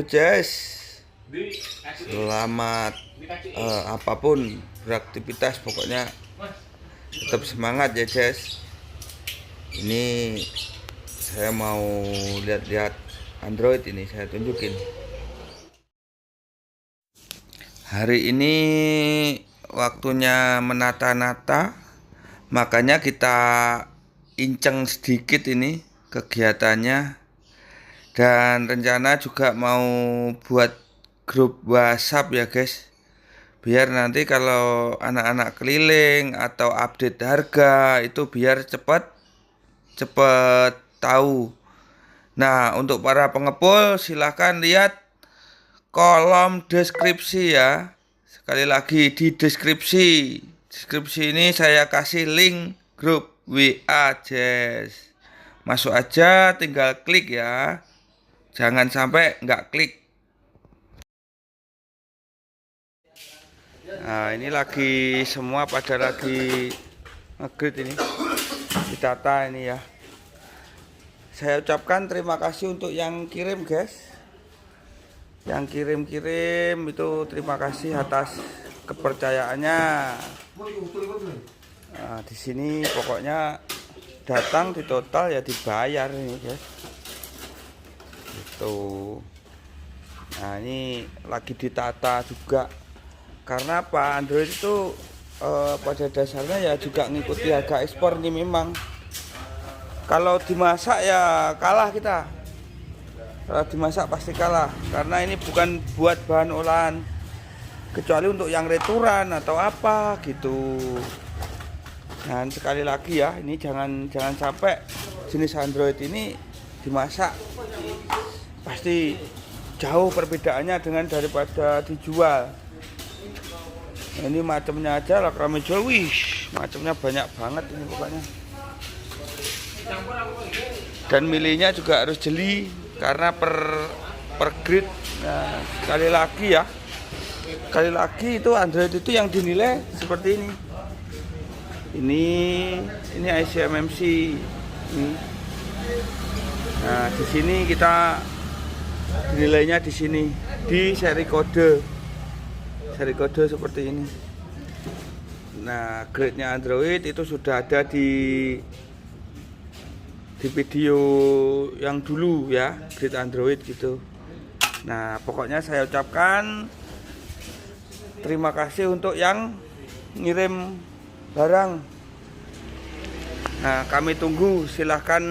Jess, selamat apapun beraktivitas, pokoknya tetap semangat ya Jess. Ini saya mau lihat-lihat Android, ini saya tunjukin. Hari ini waktunya menata-nata, makanya kita inceng sedikit ini kegiatannya. Dan rencana juga mau buat grup WhatsApp ya guys, biar nanti kalau anak-anak keliling atau update harga itu biar cepet tahu. Nah, untuk para pengepul silahkan lihat kolom deskripsi ya. Sekali lagi di deskripsi ini saya kasih link grup WA Jess. Masuk aja, tinggal klik ya. Jangan sampai nggak klik. Nah, ini lagi semua pada lagi nge-grid ini. Ditata ini ya. Saya ucapkan terima kasih untuk yang kirim guys. Yang kirim-kirim itu terima kasih atas kepercayaannya. Nah, di sini pokoknya datang di total ya dibayar ini guys. Tuh. Nah, ini lagi ditata juga. Karena apa? Android itu pada dasarnya ya juga ngikuti harga ekspor ini memang. Kalau dimasak ya kalah kita. Kalau dimasak pasti kalah. Karena ini bukan buat bahan olahan. Kecuali untuk yang returan atau apa gitu. Dan sekali lagi ya, ini jangan sampai jenis Android ini dimasak. Pasti jauh perbedaannya dengan daripada dijual. Nah, ini macamnya aja lah, kami jual, macamnya banyak banget ini pokoknya. Dan milihnya juga harus jeli karena per grid. Nah, sekali lagi itu Android itu yang dinilai seperti ini. Ini ICMMC. Nah, di sini kita nilainya di sini di seri kode seperti ini. Nah, grade-nya Android itu sudah ada di video yang dulu ya, grade Android gitu. Nah, pokoknya saya ucapkan terima kasih untuk yang ngirim barang. Nah, kami tunggu, silahkan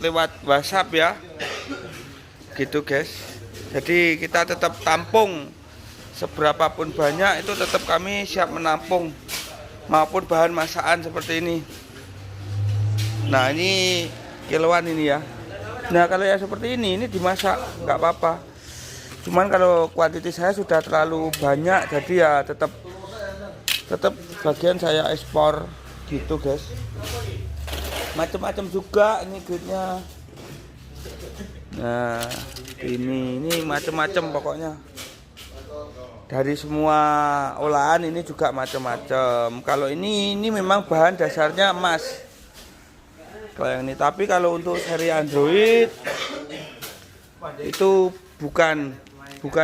lewat WhatsApp ya. Gitu guys. Jadi kita tetap tampung seberapapun banyak, itu tetap kami siap menampung, maupun bahan masakan seperti ini. Nah, ini kiloan ini ya. Nah, kalau ya seperti ini dimasak nggak apa-apa. Cuman kalau kuantiti saya sudah terlalu banyak, jadi ya tetap bagian saya ekspor gitu guys. Macam-macam juga ini grade-nya. Nah, ini macam-macam pokoknya. Dari semua olahan ini juga macam-macam. Kalau ini memang bahan dasarnya emas. Kalau yang ini, tapi kalau untuk seri Android itu bukan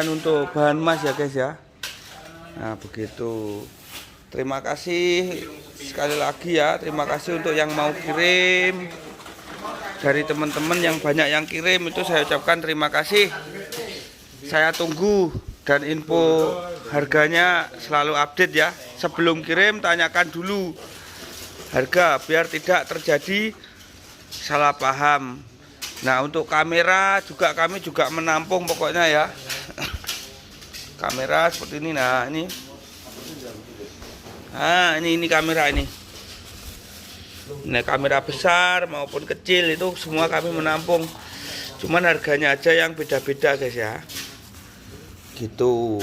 untuk bahan emas ya guys ya. Nah, begitu. Terima kasih sekali lagi ya. Terima kasih untuk yang mau kirim. Dari teman-teman yang banyak yang kirim itu saya ucapkan terima kasih. Saya tunggu dan info harganya selalu update ya. Sebelum kirim tanyakan dulu harga biar tidak terjadi salah paham. Nah, untuk kamera juga kami juga menampung pokoknya ya. Kamera seperti ini. Nah, ini. Nah, ini kamera ini. Nah, kamera besar maupun kecil itu semua kami menampung. Cuman harganya aja yang beda-beda guys ya. Gitu.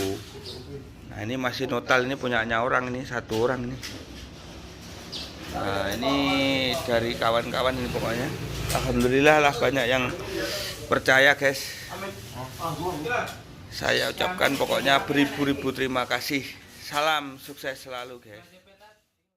Nah, ini masih notal, ini punyanya orang ini, satu orang ini. Nah, ini dari kawan-kawan ini pokoknya. Alhamdulillah lah banyak yang percaya guys. Saya ucapkan pokoknya beribu-ribu terima kasih. Salam sukses selalu guys.